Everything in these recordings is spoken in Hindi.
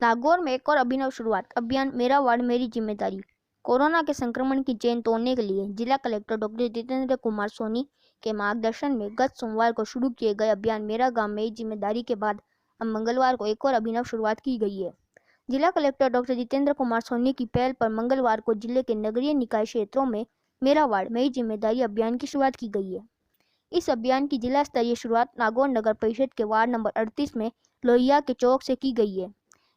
नागौर में एक और अभिनव शुरुआत, अभियान मेरा वार्ड मेरी जिम्मेदारी। कोरोना के संक्रमण की चेन तोड़ने के लिए जिला कलेक्टर डॉक्टर जितेंद्र कुमार सोनी के मार्गदर्शन में गत सोमवार को शुरू किए गए अभियान मेरा गांव मेरी जिम्मेदारी के बाद अब मंगलवार को एक और अभिनव शुरुआत की गई है। जिला कलेक्टर डॉक्टर जितेंद्र कुमार सोनी की पहल पर मंगलवार को जिले के नगरीय निकाय क्षेत्रों में मेरा वार्ड मेरी जिम्मेदारी अभियान की शुरुआत की गई है। इस अभियान की जिला स्तरीय शुरुआत नागौर नगर परिषद के वार्ड नंबर 38 में लोहिया के चौक से की गई है।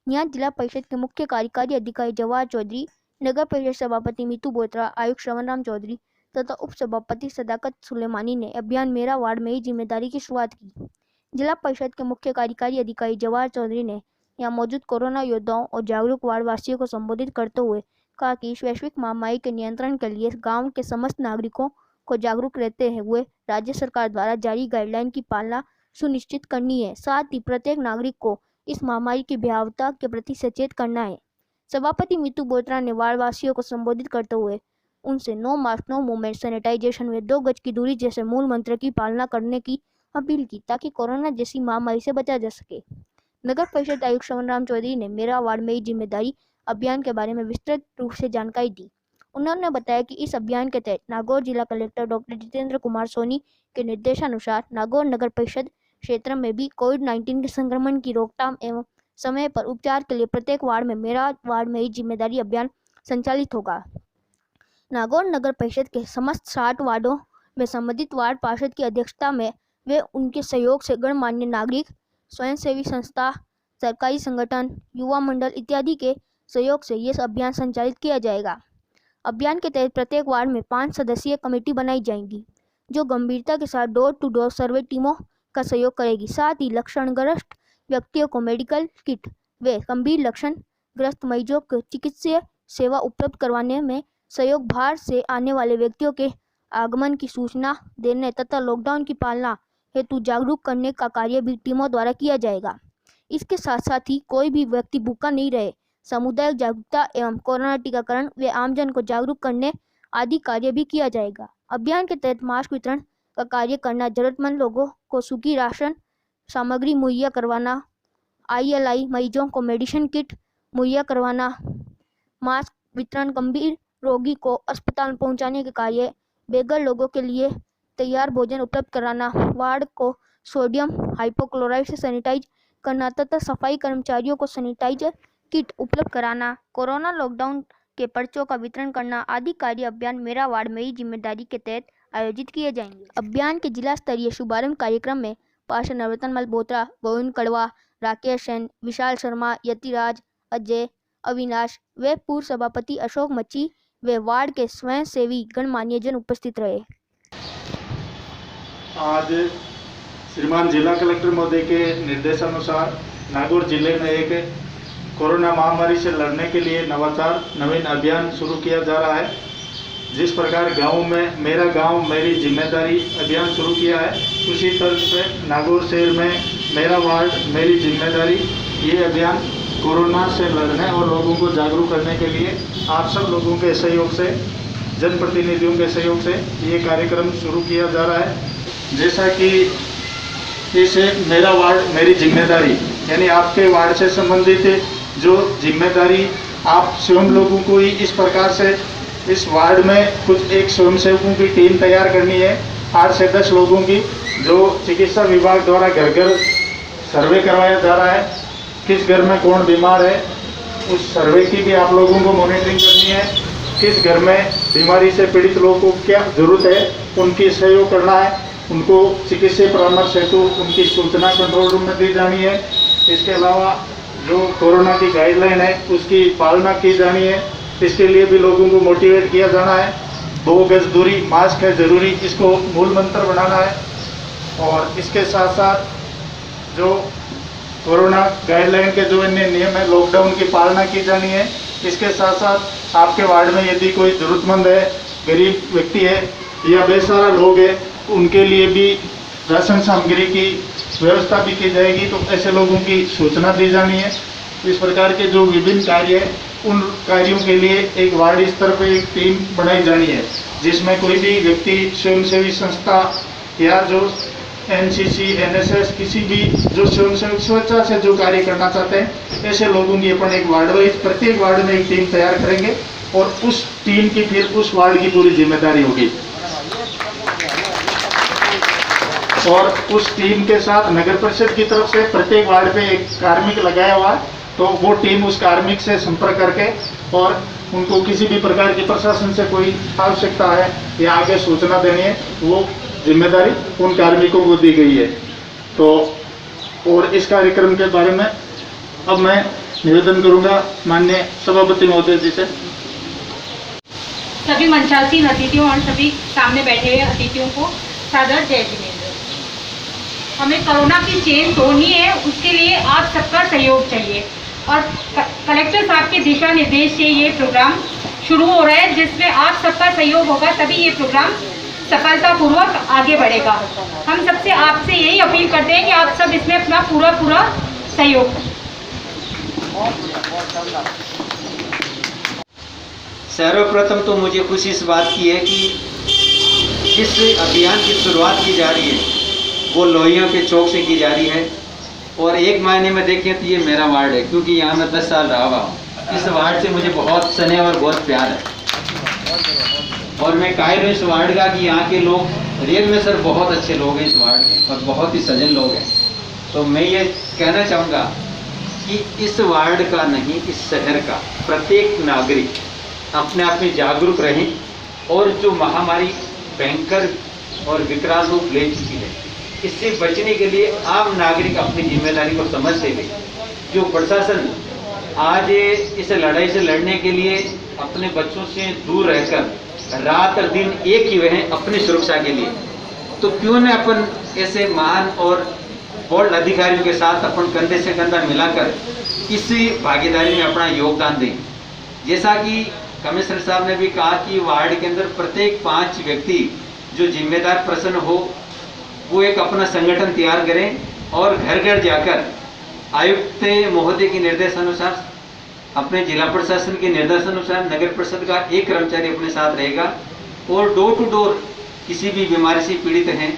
यहाँ जिला परिषद के मुख्य कार्यकारी अधिकारी जवाहर चौधरी, नगर परिषद सभापति मीतू बोत्रा, आयुक्त श्रवणराम चौधरी तथा उप सभापति सदाकत सुलेमानी ने अभियान मेरा वार्ड मेरी जिम्मेदारी की शुरुआत की। जिला परिषद के मुख्य कार्यकारी अधिकारी जवाहर चौधरी ने यहाँ मौजूद कोरोना योद्धाओं और जागरूक वार्ड वासियों को संबोधित करते हुए कहा कि इस वैश्विक महामारी के नियंत्रण के लिए गाँव के समस्त नागरिकों को जागरूक रहते हुए राज्य सरकार द्वारा जारी गाइडलाइन की पालना सुनिश्चित करनी है। साथ ही प्रत्येक नागरिक को इस महामारी की भयावहता के प्रति सचेत करना है। सभापति मीतू बोत्रा ने वार्ड वासियों को संबोधित करते हुए उनसे no mask no movement, sanitization व 2 गज की दूरी जैसे मूल मंत्र की पालना करने की अपील की ताकि कोरोना जैसी महामारी से बचा जा सके। नगर परिषद आयुक्त श्रवणराम चौधरी ने मेरा वार्ड मेरी जिम्मेदारी अभियान के बारे में विस्तृत रूप से जानकारी दी। उन्होंने बताया कि इस अभियान के तहत नागौर जिला कलेक्टर डॉक्टर जितेंद्र कुमार सोनी के निर्देशानुसार नागौर नगर परिषद क्षेत्र में भी कोविड-19 के संक्रमण की रोकथाम एवं समय पर उपचार के लिए प्रत्येक वार्ड में मेरा वार्ड मेरी जिम्मेदारी अभियान संचालित होगा। नागौर नगर परिषद के समस्त 60 वार्डों में संबंधित वार्ड पार्षद की अध्यक्षता में वे उनके सहयोग से गणमान्य नागरिक, स्वयंसेवी संस्था, सरकारी संगठन, युवा मंडल इत्यादि के सहयोग से यह अभियान संचालित किया जाएगा। अभियान के तहत प्रत्येक वार्ड में 5 सदस्यीय कमेटी बनाई जाएगी जो गंभीरता के साथ डोर टू डोर सर्वे टीमों का सहयोग करेगी। साथ ही लक्षणग्रस्त व्यक्तियों को मेडिकल किट व गंभीर लक्षण ग्रस्त मरीजों को चिकित्सीय सेवा उपलब्ध करवाने में सहयोग, बाहर से आने वाले व्यक्तियों के आगमन की सूचना देने तथा लॉकडाउन की पालना हेतु जागरूक करने का कार्य भी टीमों द्वारा किया जाएगा। इसके साथ साथ ही कोई भी व्यक्ति भूखा नहीं रहे, सामुदायिक जागरूकता एवं कोरोना टीकाकरण व आमजन को जागरूक करने आदि कार्य भी किया जाएगा। अभियान के तहत मास्क वितरण का कार्य करना, जरूरतमंद लोगों को सूखी राशन सामग्री मुहैया करवाना, ILI मरीजों को मेडिसिन किट मुहैया करवाना, मास्क वितरण, गंभीर रोगी को अस्पताल पहुंचाने के कार्य, बेघर लोगों के लिए तैयार भोजन उपलब्ध कराना, वार्ड को सोडियम हाइपोक्लोराइड से सैनिटाइज करना तथा सफाई कर्मचारियों को सैनिटाइजर किट उपलब्ध कराना, कोरोना लॉकडाउन के पर्चों का वितरण करना आदि कार्य अभियान मेरा वार्ड मेरी जिम्मेदारी के तहत आयोजित किए जाएंगे। अभियान के जिला स्तरीय शुभारंभ कार्यक्रम में पार्षद नवरत्नमल बोत्रा, गोविंद कड़वा, राकेश सेन, विशाल शर्मा, यतिराज, अजय, अविनाश व पूर्व सभापति अशोक मच्छी व वार्ड के स्वयंसेवी गणमान्यजन उपस्थित रहे। आज श्रीमान जिला कलेक्टर महोदय के निर्देशानुसार नागौर जिले में एक कोरोना महामारी से लड़ने के लिए नवीन अभियान शुरू किया जा रहा है। जिस प्रकार गांव में मेरा गांव मेरी जिम्मेदारी अभियान शुरू किया है, उसी तर्ज पे नागौर शहर में मेरा वार्ड मेरी जिम्मेदारी ये अभियान कोरोना से लड़ने और लोगों को जागरूक करने के लिए आप सब लोगों के सहयोग से, जनप्रतिनिधियों के सहयोग से ये कार्यक्रम शुरू किया जा रहा है। जैसा कि इस मेरा वार्ड मेरी जिम्मेदारी यानी आपके वार्ड से संबंधित जो जिम्मेदारी आप स्वयं लोगों को ही इस प्रकार से इस वार्ड में कुछ एक स्वयंसेवकों की टीम तैयार करनी है, 8 से 10 लोगों की, जो चिकित्सा विभाग द्वारा घर घर सर्वे करवाया जा रहा है। किस घर में कौन बीमार है उस सर्वे की भी आप लोगों को मॉनिटरिंग करनी है। किस घर में बीमारी से पीड़ित लोगों को क्या जरूरत है उनकी सहयोग करना है। उनको चिकित्सीय परामर्श हेतु उनकी सूचना कंट्रोल रूम में दी जानी है। इसके अलावा जो कोरोना की गाइडलाइन है उसकी पालना की जानी है। इसके लिए भी लोगों को मोटिवेट किया जाना है। 2 गज दूरी, मास्क है जरूरी, इसको मूल मंत्र बनाना है। और इसके साथ साथ जो कोरोना गाइडलाइन के जो अन्य नियम है, लॉकडाउन की पालना की जानी है। इसके साथ साथ आपके वार्ड में यदि कोई जरूरतमंद है, गरीब व्यक्ति है या बेसहारा लोग है, उनके लिए भी राशन सामग्री की व्यवस्था भी की जाएगी। तो ऐसे लोगों की सूचना दी जानी है। इस प्रकार के जो विभिन्न कार्य है उन कार्यों के लिए एक वार्ड स्तर पर एक टीम बनाई जानी है, जिसमें कोई भी व्यक्ति, स्वयंसेवी संस्था या जो एनसीसी, एनएसएस, किसी भी जो स्वेच्छा से जो कार्य करना चाहते हैं, ऐसे लोगों की अपन एक वार्ड वाइज प्रत्येक वार्ड में एक टीम तैयार करेंगे और उस टीम की फिर उस वार्ड की पूरी जिम्मेदारी होगी। और उस टीम के साथ नगर परिषद की तरफ से प्रत्येक वार्ड पे एक कार्मिक लगाया हुआ है, तो वो टीम उस कार्मिक से संपर्क करके और उनको किसी भी प्रकार की प्रशासन से कोई आवश्यकता है या आगे सूचना देनी है, वो जिम्मेदारी उन कार्मिकों को दी गई है। तो और इस कार्यक्रम के बारे में अब मैं निवेदन करूंगा माननीय सभापति महोदय जी से। सभी मंचासीन अतिथियों और सभी सामने बैठे हुए अतिथियों को सादर जय जिनेंद्र। हमें कोरोना की चेन तोड़नी है, उसके लिए आप सबका सहयोग चाहिए और कलेक्टर साहब के दिशा निर्देश से ये प्रोग्राम शुरू हो रहा है, जिसमें आप सबका सहयोग होगा तभी ये प्रोग्राम सफलतापूर्वक आगे बढ़ेगा। हम सबसे आपसे यही अपील करते हैं कि आप सब इसमें अपना पूरा सहयोग करें। सर्वप्रथम तो मुझे खुशी इस बात की है कि जिस अभियान की शुरुआत की जा रही है वो लोहियों के चौक से की जा रही है और एक मायने में देखें तो ये मेरा वार्ड है, क्योंकि यहाँ मैं 10 साल रहा हुआ हूँ। इस वार्ड से मुझे बहुत स्नेह और बहुत प्यार है और मैं कायल हूँ इस वार्ड का कि यहाँ के लोग रियल में सर बहुत अच्छे लोग हैं इस वार्ड के और बहुत ही सज्जन लोग हैं। तो मैं ये कहना चाहूँगा कि इस वार्ड का नहीं, इस शहर का प्रत्येक नागरिक अपने आप में जागरूक रहें और जो महामारी भयंकर और विकराल रूप ले चुकी है, इससे बचने के लिए आम नागरिक अपनी जिम्मेदारी को समझते हुए जो प्रशासन आज इस लड़ाई से लड़ने के लिए अपने बच्चों से दूर रहकर रात और दिन एक ही हुए हैं अपनी सुरक्षा के लिए, तो क्यों न अपन ऐसे महान और बोल्ड अधिकारियों के साथ अपन कंधे से कंधा मिलाकर इस भागीदारी में अपना योगदान दें। जैसा कि कमिश्नर साहब ने भी कहा कि वार्ड के अंदर प्रत्येक 5 व्यक्ति जो जिम्मेदार पर्सन हो वो एक अपना संगठन तैयार करें और घर घर जाकर आयुक्त महोदय के निर्देशानुसार, अपने जिला प्रशासन के निर्देशानुसार नगर परिषद का एक कर्मचारी अपने साथ रहेगा और डोर टू डोर किसी भी बीमारी से पीड़ित हैं,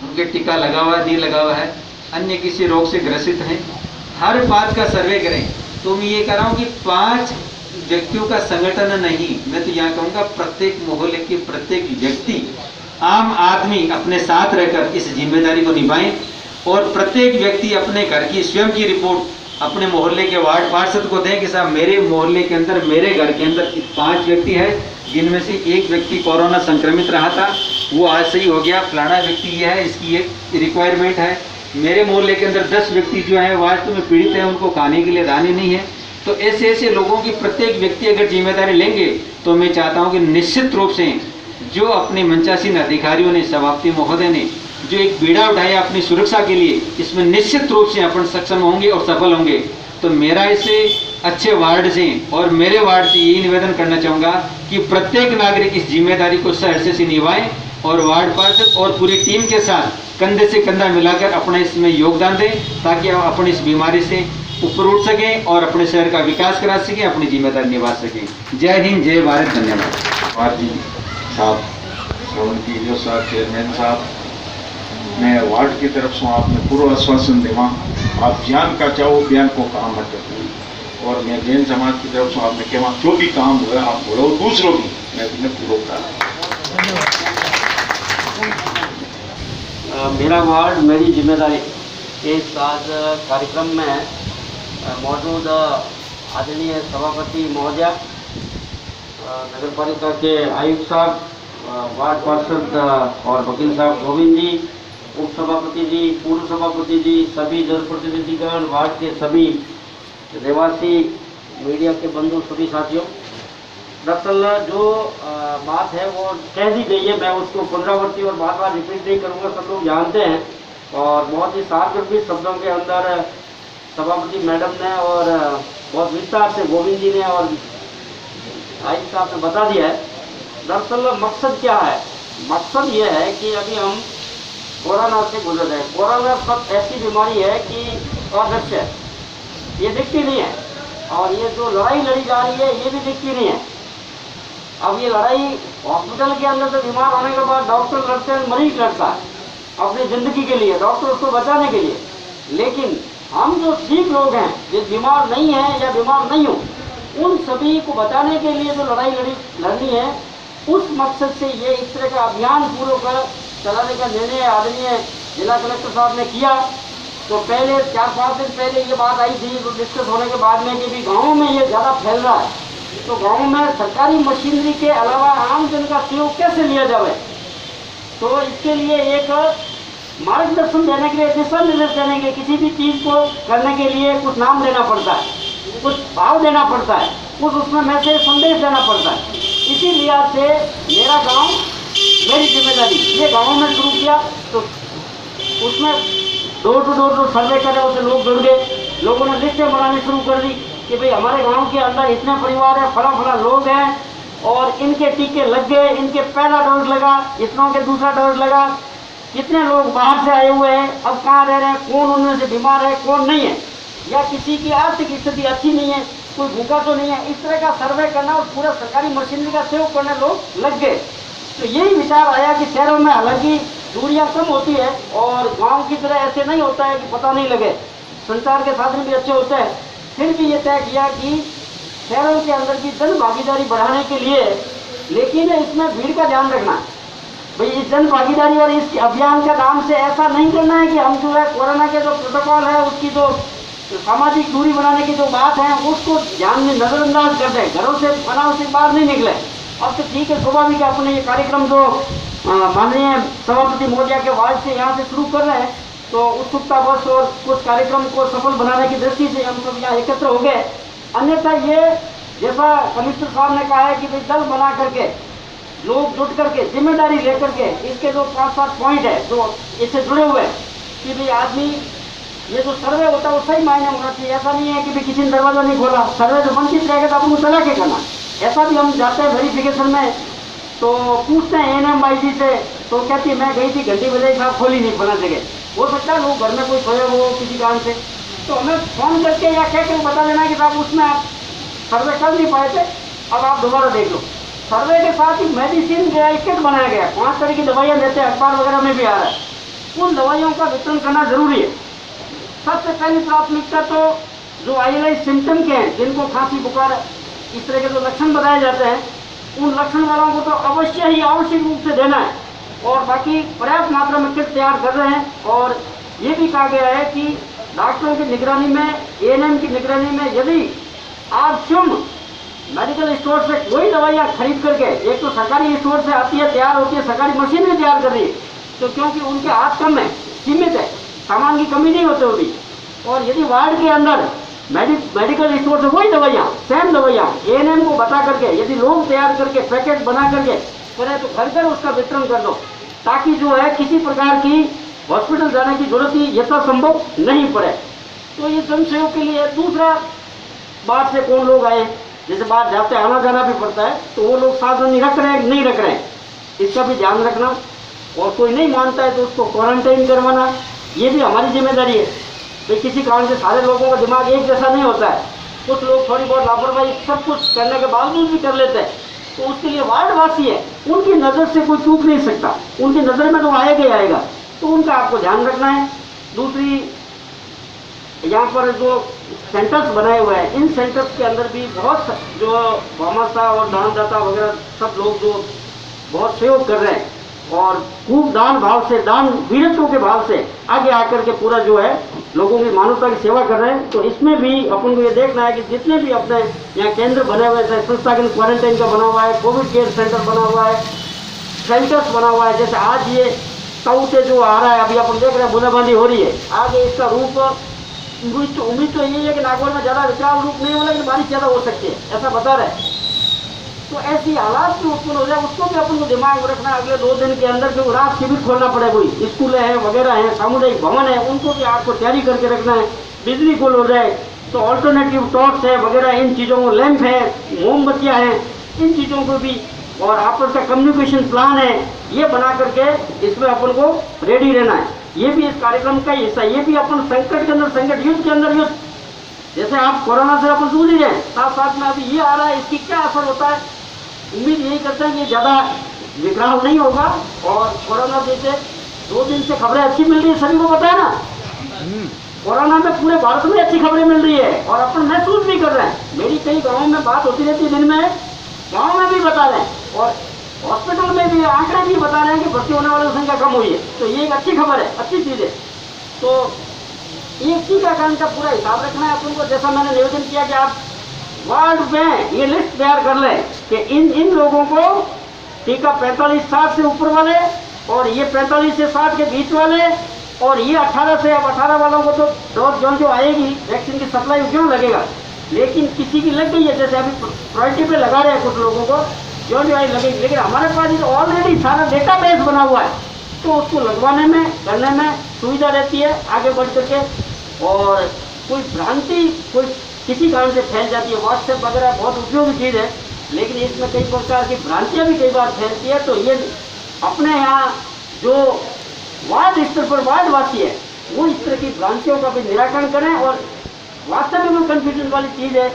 उनके टीका लगा हुआ है, नहीं लगा हुआ है, अन्य किसी रोग से ग्रसित हैं, हर बात का सर्वे करें। तो मैं ये कह रहा हूँ कि 5 व्यक्तियों का संगठन नहीं, मैं तो यहाँ कहूँगा प्रत्येक मोहल्ले के प्रत्येक व्यक्ति, आम आदमी अपने साथ रहकर इस जिम्मेदारी को निभाएं और प्रत्येक व्यक्ति अपने घर की स्वयं की रिपोर्ट अपने मोहल्ले के वार्ड पार्षद को दें कि साहब मेरे मोहल्ले के अंदर, मेरे घर के अंदर 5 व्यक्ति है जिनमें से एक व्यक्ति कोरोना संक्रमित रहा था, वो आज सही हो गया, फलाना व्यक्ति ये है, इसकी एक रिक्वायरमेंट है, मेरे मोहल्ले के अंदर 10 व्यक्ति जो है वास्तव में पीड़ित हैं, उनको खाने के लिए दाने नहीं है। तो ऐसे ऐसे लोगों की प्रत्येक व्यक्ति अगर जिम्मेदारी लेंगे तो मैं चाहता हूँ कि निश्चित रूप से जो अपने मंचासीन अधिकारियों ने, सभापति महोदय ने जो एक बीड़ा उठाया अपनी सुरक्षा के लिए, इसमें निश्चित रूप से अपन सक्षम होंगे और सफल होंगे। तो मेरा इसे अच्छे वार्ड से और मेरे वार्ड से यही निवेदन करना चाहूँगा कि प्रत्येक नागरिक इस जिम्मेदारी को सहर्ष से निभाएं और वार्ड पार्षद और पूरी टीम के साथ कंधे से कंधा मिलाकर अपना इसमें योगदान दें ताकि हम अपनी इस बीमारी से ऊपर उठ सकें और अपने शहर का विकास करा सकें, अपनी जिम्मेदारी निभा सकें। जय हिंद, जय भारत, धन्यवाद। वार्ड साहब, श्रवण साहब, चेयरमैन साहब, मैं वार्ड की तरफ से आपने पूरा आश्वासन देवा आप जान का चाहो बयान को काम मत करो और मैं जैन समाज की तरफ से आपने कहवा जो भी काम हुआ आप बोलो दूसरों भी मैं तुम्हें पूरा करा। मेरा वार्ड मेरी जिम्मेदारी इस आज कार्यक्रम में मौजूद आदरणीय सभापति महोदया, नगर पालिका के आयुक्त साहब, वार्ड पार्षद और वकील साहब गोविंद जी, उप सभापति जी, पूर्व सभापति जी, सभी जनप्रतिनिधिगण, वार्ड के सभी रहवासी, मीडिया के बंधु, सभी साथियों, दरअसल जो बात है वो कह दी गई है, मैं उसको पुनरावृत्ति और बार बार रिपीट नहीं करूँगा, सब लोग जानते हैं और बहुत ही सार्थक शब्दों के अंदर सभापति मैडम ने और बहुत विस्तार से गोविंद जी ने और आयुक्त साहब ने बता दिया है। दरअसल मकसद क्या है? मकसद ये है कि अभी हम कोरोना से गुजर रहे हैं। कोरोना सब ऐसी बीमारी है कि अदृश्य है, ये दिखती नहीं है और ये जो लड़ाई लड़ी जा रही है ये भी दिखती नहीं है। अब ये लड़ाई हॉस्पिटल के अंदर तो बीमार होने के बाद डॉक्टर लड़ते हैं, मरीज लड़ता है। अपनी जिंदगी के लिए, डॉक्टर उसको बचाने के लिए। लेकिन हम जो ठीक लोग हैं, जो बीमार नहीं हैं या बीमार नहीं हो, उन सभी को बचाने के लिए जो लड़ाई लड़नी है, उस मकसद से ये इस तरह का अभियान पूरा कर चलाने का निर्णय आदरणीय जिला कलेक्टर साहब ने किया। तो पहले 4-5 दिन पहले ये बात आई थी, तो डिस्कस होने के बाद में कि भी गाँव में ये ज़्यादा फैल रहा है, तो गाँव में सरकारी मशीनरी के अलावा आम जन का सहयोग कैसे लिया जाए। तो इसके लिए एक मार्गदर्शन देने के लिए, दिशा निर्देश देने के लिए, किसी भी चीज़ को करने के लिए कुछ नाम देना पड़ता है, कुछ भाव देना पड़ता है, कुछ उसमें मैसेज संदेश देना पड़ता है। इसी लिहाज से मेरा गांव मेरी जिम्मेदारी ये गांव में शुरू किया। तो उसमें डोर टू डोर जो सर्वे करे उसे लोग जुड़ गए, लोगों ने लिस्टें बनानी शुरू कर दी कि भाई हमारे गांव के अंदर इतने परिवार है, फला लोग हैं और इनके टीके लग गए, इनके पहला डोज लगा, इतनों के दूसरा डोज लगा, कितने लोग बाहर से आए हुए हैं, अब कहाँ रह रहे हैं, कौन उनमें से बीमार है, कौन नहीं है, या किसी की आर्थिक स्थिति अच्छी नहीं है, कोई भूखा तो नहीं है। इस तरह का सर्वे करना और पूरा सरकारी मशीनरी का सहयोग करने लोग लग गए। तो यही विचार आया कि शहरों में हालांकि दूरियां कम होती है और गांव की तरह ऐसे नहीं होता है कि पता नहीं लगे, संचार के साधन भी अच्छे होते हैं, फिर भी ये तय किया कि शहरों के अंदर की जन भागीदारी बढ़ाने के लिए, लेकिन इसमें भीड़ का ध्यान रखना है भाई। इस जन भागीदारी और इस अभियान के नाम से ऐसा नहीं करना है कि हम जो है कोरोना के जो प्रोटोकॉल है, उसकी जो सामाजिक दूरी बनाने की जो बात है उसको ध्यान में नजरअंदाज कर दें, घरों से बनाव से बाहर नहीं निकले। अब तो ठीक है, स्वाभाविक अपने ये कार्यक्रम जो माननीय सभापति महोदय के आवाज से यहाँ से शुरू कर रहे हैं, तो उत्सुकतावश और कुछ कार्यक्रम को सफल बनाने की दृष्टि से हम सब यहाँ एकत्र हो गए। अन्यथा ये जैसा कमिश्नर साहब ने कहा है कि भाई दल बना करके लोग जुट करके जिम्मेदारी लेकर के, इसके जो 5-7 पॉइंट है जो इससे जुड़े हुए हैं कि भाई आदमी ये जो सर्वे होता है वो सही मायने होना चाहिए। ऐसा नहीं है कि भाई किसी ने दरवाजा नहीं खोला, सर्वे जो वंचित रहेगा तो आपको चला के करना। ऐसा भी हम जाते हैं वेरिफिकेशन में तो पूछते हैं NMIG से, तो कहती है मैं गई थी घंटी बजाई साहब खोली नहीं फला जगह। हो सकता है लोग घर में कोई सोए हो किसी कारण से, तो हमें फोन करके या कह कर बता देना कि साहब उसमें आप सर्वे कर नहीं पाए थे, अब आप दोबारा देख लो। सर्वे के साथ ही मेडिसिन किट बनाया गया, 5 तरह की दवाइयाँ देते हैं, अखबार वगैरह में भी आ रहा है, उन दवाइयों का वितरण करना जरूरी है। सबसे पहली प्राथमिकता तो जो ILI सिम्टम के हैं, जिनको खांसी बुखार इस तरह के जो लक्षण बताए जाते हैं, उन लक्षण वालों को तो अवश्य ही आवश्यक रूप से देना है। और बाकी पर्याप्त मात्रा में किट तैयार कर रहे हैं। और ये भी कहा गया है कि डॉक्टरों की निगरानी में, ANM की निगरानी में, यदि आप स्वयं मेडिकल स्टोर से कोई दवाइयाँ खरीद करके, एक तो सरकारी स्टोर से आती है, तैयार होती है, सरकारी मशीन भी तैयार कर रही है, तो क्योंकि उनके हाथ कम है, सीमित है, सामान की कमी नहीं होती होगी। और यदि वार्ड के अंदर मेडिकल स्टोर से वही दवाइयाँ, सेम दवाइयाँ ANM को बता करके यदि लोग तैयार करके पैकेट बना करके करें तो घर घर उसका वितरण कर दो, ताकि जो है किसी प्रकार की हॉस्पिटल जाने की जरूरत ही यथासंभव नहीं पड़े। तो ये जन सहयोग के लिए। दूसरा, बाहर से कौन लोग आए, जैसे बाहर जाते आना जाना भी पड़ता है, तो वो लोग सावधानी रख रहे हैं नहीं रख रहे हैं, इसका भी ध्यान रखना। और कोई नहीं मानता है तो उसको क्वारंटाइन करवाना, ये भी हमारी जिम्मेदारी है। तो किसी कारण से सारे लोगों का दिमाग एक जैसा नहीं होता है, कुछ लोग थोड़ी बहुत लापरवाही सब कुछ करने के बावजूद भी कर लेते हैं, तो उसके लिए वार्डवासी है, उनकी नज़र से कोई चूक नहीं सकता, उनकी नज़र में तो आएगा ही आएगा, तो उनका आपको ध्यान रखना है। दूसरी, यहाँ पर जो सेंटर्स बनाए हुए हैं, इन सेंटर्स के अंदर भी बहुत जो भामाशाह और दानदाता वगैरह सब लोग जो बहुत सहयोग कर रहे हैं और खूब दान भाव से, दान वीरत्व के भाव से आगे आकर के पूरा जो है लोगों की मानवता की सेवा कर रहे हैं। तो इसमें भी अपन को ये देखना है कि जितने भी अपने यहाँ केंद्र बने हुए हैं, संस्थागत क्वारंटाइन का बना हुआ है, कोविड केयर सेंटर बना हुआ है, सेंटर्स बना हुआ है, जैसे आज ये ताऊ से जो आ रहा है, अभी अपन देख रहे हैं बूंदाबांदी हो रही है, आगे इसका रूप उम्मीद तो यही है कि नागौर में ज़्यादा विकराल रूप नहीं होगा, लेकिन बारिश ज़्यादा हो सकती है, ऐसा बता रहे हैं। तो ऐसी हालात जो उत्पन्न हो जाए उसको भी अपन को दिमाग में रखना है। अगले 2 दिन के अंदर जो रात शिविर खोलना पड़े, कोई स्कूल है वगैरह हैं, सामुदायिक भवन है, उनको भी आपको तैयारी करके रखना है। बिजली गुल हो जाए तो ऑल्टरनेटिव टॉर्च है वगैरह, इन चीज़ों को, लैंप है, मोमबत्तियाँ हैं, इन चीज़ों को भी, और आपस का कम्युनिकेशन प्लान है, ये बना करके इसमें अपन को रेडी रहना है। ये भी इस कार्यक्रम का हिस्सा, ये भी अपन संकट के अंदर, संकट युद्ध के अंदर युद्ध, जैसे आप कोरोना से अपन जूझ रहे हैं, साथ साथ में अभी ये आ रहा है, इसकी क्या असर होता है। उम्मीद यही करते हैं कि ज़्यादा विकराल नहीं होगा और कोरोना जैसे 2 दिन से खबरें अच्छी मिल रही है, सभी को पता है ना। कोरोना में पूरे भारत में अच्छी खबरें मिल रही है और अपन महसूस भी कर रहे हैं। मेरी कई गाँव में बात होती रहती है, दिन में गाँव में भी बता रहे हैं और हॉस्पिटल में भी आंकड़े भी बता रहे हैं कि भर्ती होने वालों की संख्या कम हुई है। तो ये एक अच्छी खबर है, अच्छी चीज़ है। तो एक टीकाकरण का पूरा हिसाब रखना है अपन को। जैसा मैंने निवेदन किया कि आप वार्ड में ये लिस्ट तैयार कर लें कि इन लोगों को टीका 45-60 से ऊपर वाले और ये 45 से 60 के बीच वाले और ये 18 से अब 18 वालों को तो डोज जो आएगी वैक्सीन की सप्लाई क्यों लगेगा, लेकिन किसी की लग गई है, जैसे अभी प्रायोरिटी पे लगा रहे हैं कुछ लोगों को जो आई लगेगी, लेकिन हमारे पास ऑलरेडी सारा डेटाबेस बना हुआ है तो उसको लगवाने में करने में सुविधा रहती है आगे बढ़ करके। और कोई भ्रांति कोई किसी कारण से फैल जाती है, व्हाट्सएप वगैरह बहुत उपयोगी चीज़ है, लेकिन इसमें कई प्रकार की भ्रांतियाँ भी कई बार फैलती है। तो ये अपने यहाँ जो वार्ड स्तर पर वार्डवासी है वो इस तरह की भ्रांतियों का भी निराकरण करें। और वास्तव में कोई कन्फ्यूजन वाली चीज़ है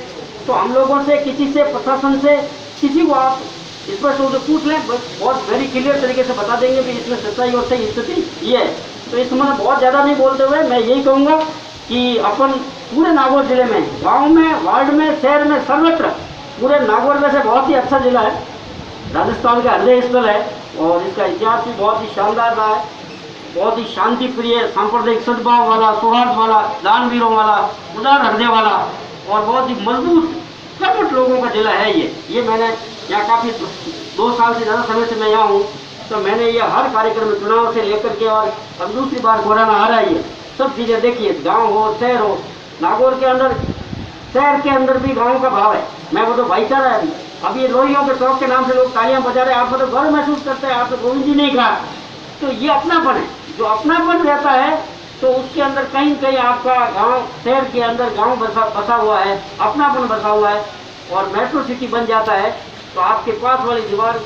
तो हम लोगों से, किसी से, प्रशासन से, किसी को आप इस पर तो पूछ लें, बहुत वेरी क्लियर तरीके से बता देंगे कि इसमें सच्चाई और सही स्थिति ये है। तो इस समय बहुत ज़्यादा नहीं बोलते हुए मैं यही कहूँगा कि अपन पूरे नागौर जिले में, गांव में, वार्ड में, शहर में, सर्वत्र पूरे नागौर में से बहुत ही अच्छा जिला है, राजस्थान का हृदय स्थल है और इसका इतिहास भी बहुत ही शानदार रहा है। बहुत ही शांति प्रिय, सांप्रदायिक सद्भाव वाला, सौहार्द वाला, दानवीरों वाला, उदार हृदय वाला और बहुत ही मजबूत कर्मठ लोगों का जिला है ये मैंने यहाँ काफ़ी 2 साल से ज़्यादा समय से मैं यहाँ हूँ तो मैंने ये हर कार्यक्रम में चुनाव से लेकर के और अब दूसरी बार कोरोना आ रहा है, ये सब चीज़ें देखिए, गांव हो, शहर हो। नागौर के अंदर, शहर के अंदर भी गाँव का भाव है, मैं वो तो भाईचारा है। अभी ये लोहियों के चौक के नाम से लोग तालियां बजा रहे हैं, आप तो गर्व महसूस करते हैं, आपने गोविंद जी नहीं कहा। तो ये अपनापन है, जो अपनापन रहता है तो उसके अंदर कहीं कहीं आपका गांव, शहर के अंदर गांव बसा हुआ है, अपनापन बसा हुआ है और मेट्रो सिटी बन जाता है तो आपके पास वाली दीवार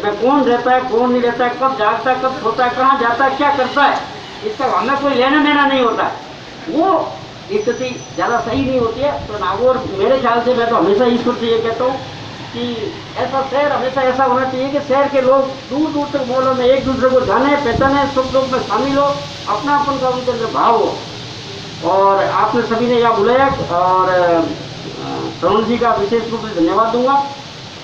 में कौन रहता है, कौन नहीं रहता है, कब जागता है, कब सोता है, कहाँ जाता है, क्या करता है, इसका हमें कोई लेना देना नहीं होता है। वो स्थिति ज़्यादा सही नहीं होती है। तो नागौर मेरे ख्याल से, मैं तो हमेशा ईश्वर से ये कहता हूँ कि ऐसा शहर हमेशा ऐसा होना चाहिए कि शहर के लोग दूर दूर तक मोहल्लों में एक दूसरे को जाने, पहचाने, सुख दुख में शामिल हो, अपनापन का उनके अंदर भाव हो। और आपने सभी ने यहाँ बुलाया और तरुण जी का विशेष रूप से धन्यवाद दूंगा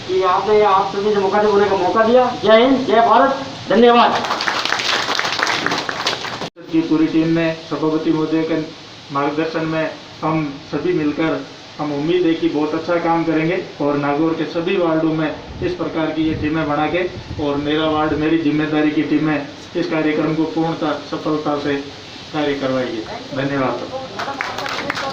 कि आपने आप सभी से मुखातिब होने का मौका दिया। जय हिंद, जय भारत, धन्यवाद। की पूरी टीम में सभापति महोदय के मार्गदर्शन में हम सभी मिलकर हम उम्मीद है कि बहुत अच्छा काम करेंगे और नागौर के सभी वार्डों में इस प्रकार की ये टीमें बना के और मेरा वार्ड मेरी जिम्मेदारी की टीमें इस कार्यक्रम को पूर्णतः सफलता से कार्य करवाएगी। धन्यवाद।